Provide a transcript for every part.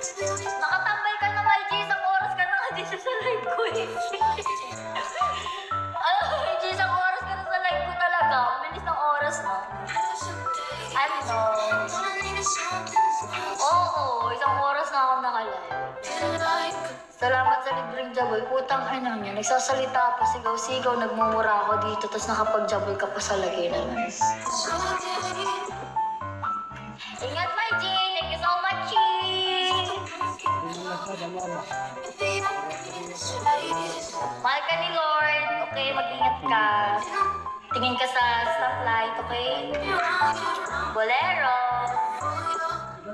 Nakatambay ka na, YG. Isang oras ka na nga dito sa live ko eh. YG, isang oras ka na sa live ko talaga. Ang bilis ng oras, no? Ano? Oo, isang oras na ako nakalive. Salamat sa libreng jabol. Putang ina niya. Nagsasalita pa, sigaw-sigaw, nagmumura ako dito, tapos nakapag-jabol ka pa sa lagay naman. Ingat, YG! Thank you so much, Chi! Mahal ka ni Lord. Okay, mag-ingat ka. Tingin ka sa stoplight, okay? Bolero.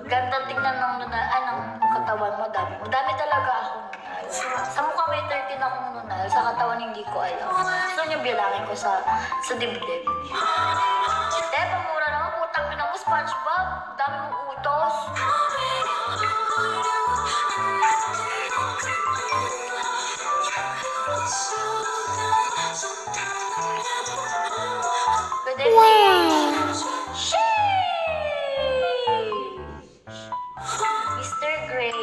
Ganda tingnan ng katawan mo. Madami talaga akong nunal. Sa mukha may 13 akong nunal. Sa katawan hindi ko alam. Gusto niyo bilangin ko sa dibdib. Pamura naman. Putang ina mo, SpongeBob. Dami mong utos. Good evening. Mr. Gray,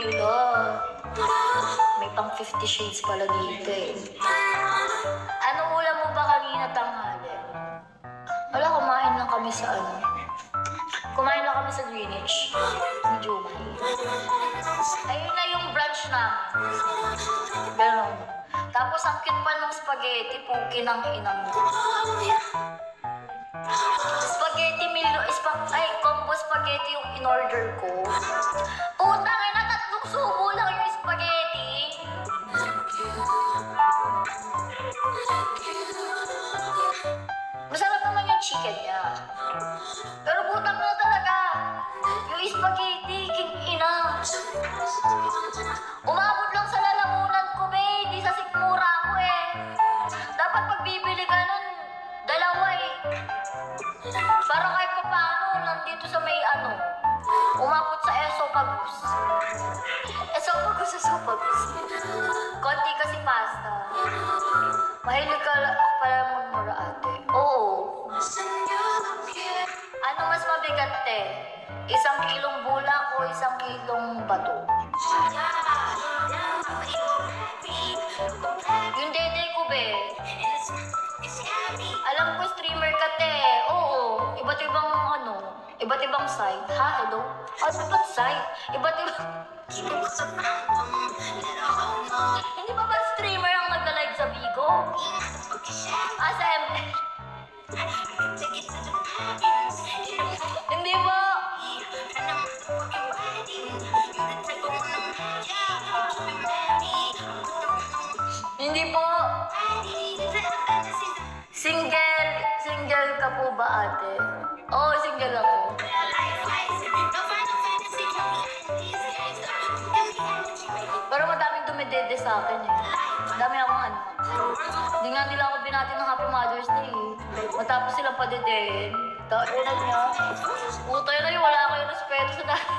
may pang 50 shades pala dito eh. Anong ulam mo ba kanina tanghali? Wala, kumain lang kami sa Kumain lang kami sa Greenwich. Medyo may. Ayun na yung brunch namin. Ganon. Tapos ang cute pa ng spaghetti, puki ng inang mo. Spaghetti combo spaghetti yung in-order ko. Putang ina, 3 subo lang yung spaghetti. Masarap naman yung chicken niya. Pero putang na talaga. Yung spaghetti, king ina. Umabot lang sa lalamunan ko, be. Hindi sa sikmura ko eh. Dapat pag bibili ka nun, dalawa eh. Para kahit pa paano, nandito sa may umabot sa esophagus. Esophagus. Konti kasi pasta. Mahilig ka pala magmura, ate. Oo. Ano mas mabigat, te? 1 kilong bulak o 1 kilong bato? Yung dede ko, be. Alam ko, streamer ka, te. Oo. Iba't ibang site. Ha? Hello? Iba't site? Iba't ibang... Hindi ba ba streamer ang nagla-live sa Bigo? Sa ML? Hindi ba? Hindi po. Single ka po ba, ate? Oo, single ako. Pero madaming dumidede sa akin eh. Dami akong Hindi nga nila ako binati ng Happy Mother's Day eh. Matapos silang padedehin. Taonan niya. Putay na yun, wala kayong respeto sa dati.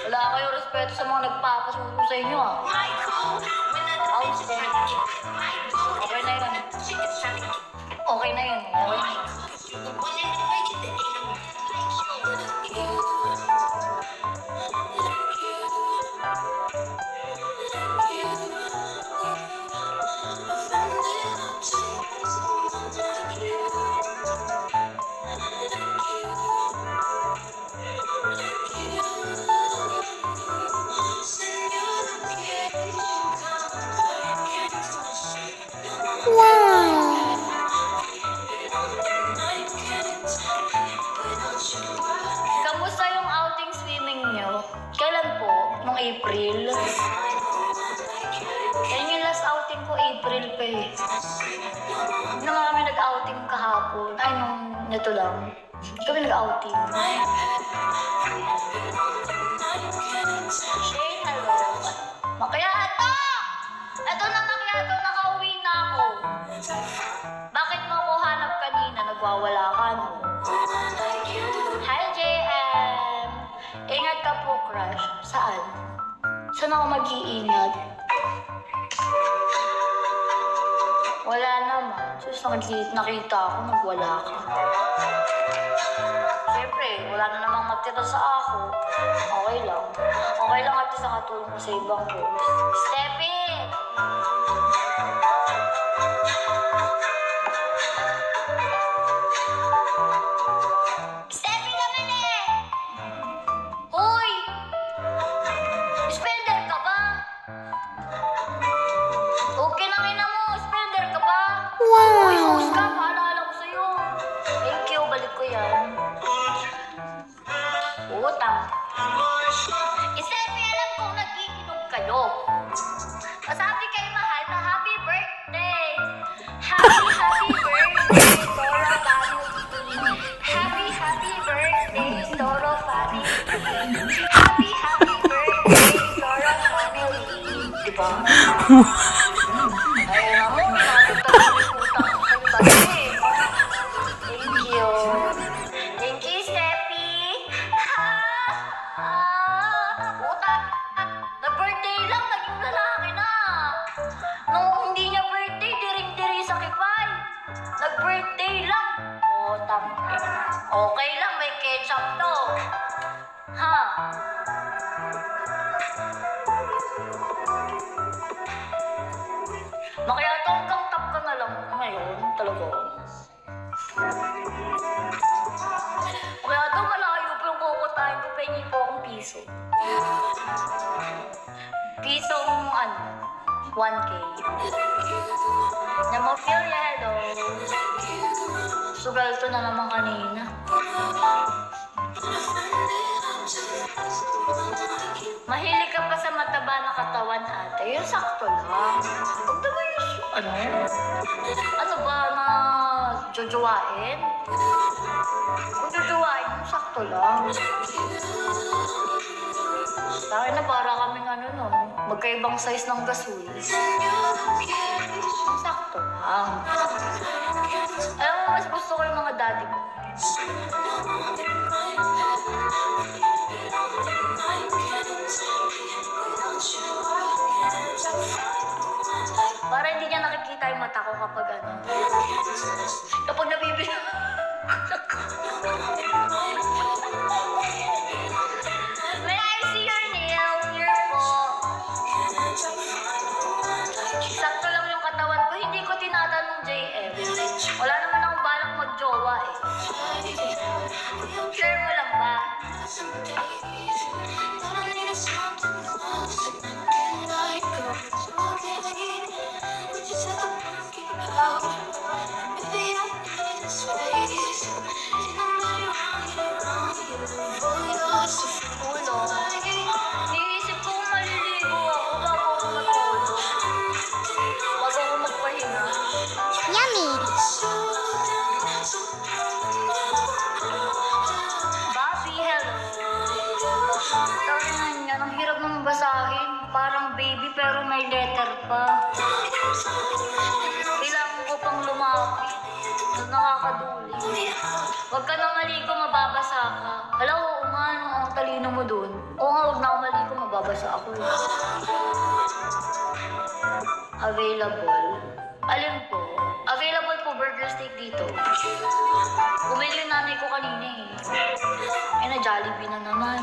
Wala kayong respeto sa mga nagpapasuso sa inyo ah. Okay na yun. Okay na yun. Kamusta yung outing swimming nyo? Kailan po? Nung April? Yan yung last outing ko, April pa eh. Hindi naman kami nag-outing kahapon. Ay, nito lang. Hindi kami nag-outing. Shane, hello. Macchiato! Ito na macchiato, nakauwi na ako. Bakit mo ako hanap kanina? Nagwawala ka, no? Hi, JM! Ingat ka po, crush. Saan? Saan ako mag-iingat? Wala naman. Sus, nakita ako, nagwala ka. Siyempre, wala na namang matira sa ako. Okay lang. Okay lang at oras nakatulong ko sa ibang host. Steffi! Steffi naman eh! Hoy! Spender ka ba? Okay na ina mo, spender ka ba? Hoy, host ka, paalala ko sa'yo. Thank you, balik ko yan. Utang. Steffi, alam kong nag-iinom kayo. Masabi kay Mahal na happy birthday! Happy birthday, Dora family! Happy birthday, Dora family! Happy birthday, Dora family! Diba? Ayun na mo, pinatagtagin yung utang ko kayo dati. Thank you. Thank you, Steffi! Utang! Nag-birthday lang, naging lalaki na. Nung hindi niya birthday, diring-diri sa kipay. Nag-birthday lang. Utang. Okay lang, may ketchup to. Ha? Kaya hanggang top ka na lang ngayon, talaga. Kaya daw malayo pa yung kukutain ko, pengi po akong piso. Pisong ano, 1K. Namofilya, hello. Sugal to na naman kanina. Mahilig ka pa sa mataba na katawan, ate. Yung sakto lang. Huwag naman yung, ano ba na jojowain? Kung jojowain, yung sakto lang. Dahil na para kaming ano nun, magkaibang size ng gasol. Sakto lang. Alam mo, mas gusto ko yung mga daddy ko. Para hindi niya nakikita yung mata ko kapag ano. Kapag nabibili. May I see your nail here po. Sakto lang yung katawan ko. Hindi ko tinatanong JM. Wala naman akong balak mag-jowa eh. Share mo lang ba? Niisip ko maliligo ako bago ako matulog. Bago ako magpahinga. Yummy! Bobby, hello. Tawin niya, ang hirap nang basahin. Parang baby pero may letter pa. Kailangan ko pang lumapit. Nakakaduli. Huwag ka na maligo, mababasa ka. Hala, oo nga, ang talino mo dun. Oo nga, huwag na ako maligo, mababasa ako. Available. Alin po? Available po burger steak dito. Bumili yung nanay ko kanina eh. Na Jollibee na naman.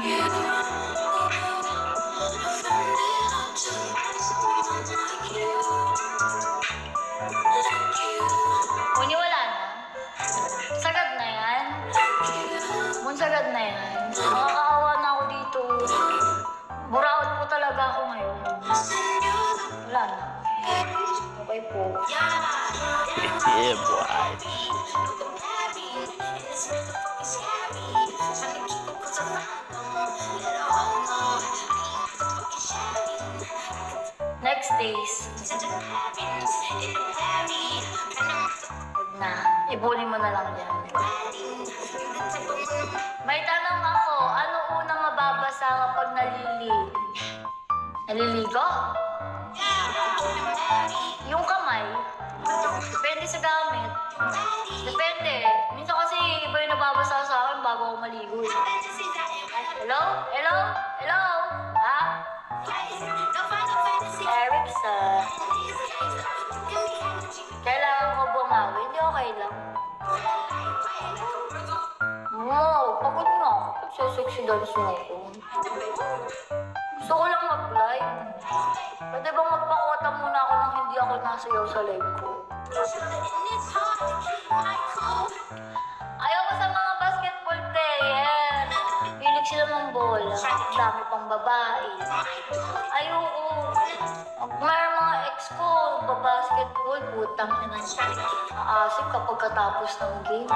Kung wala na, sagad na yan. Kung sagad na yan, makakaawa na ako dito. Buraot po talaga ako ngayon. Wala na. Okay po. Yeah, boy. Next days. Huwag na. Ibunin mo na lang yan. May tanong ako. Ano unang mababasa kapag naliligo? Yung kamay. Depende sa gamit. Depende. Minsan kasi iba yung nababasa sa akin bago ako maligo. Hello? Hello? Hello? Ha? Erickson. Kailangan ko bumawi. Hindi okay lang. Wow, pagod nga ako. Sexy dance mo ako. Gusto ko lang live? Pwede bang magpakota muna ako nang hindi ako nasayaw sa live ko? Ayoko sa mga basketball player. Hilig sila mang bola. Dami pang babae. Ayoko. Mayroon mga ex ko, basketball, butang ina. Aasip kapag katapos ng game.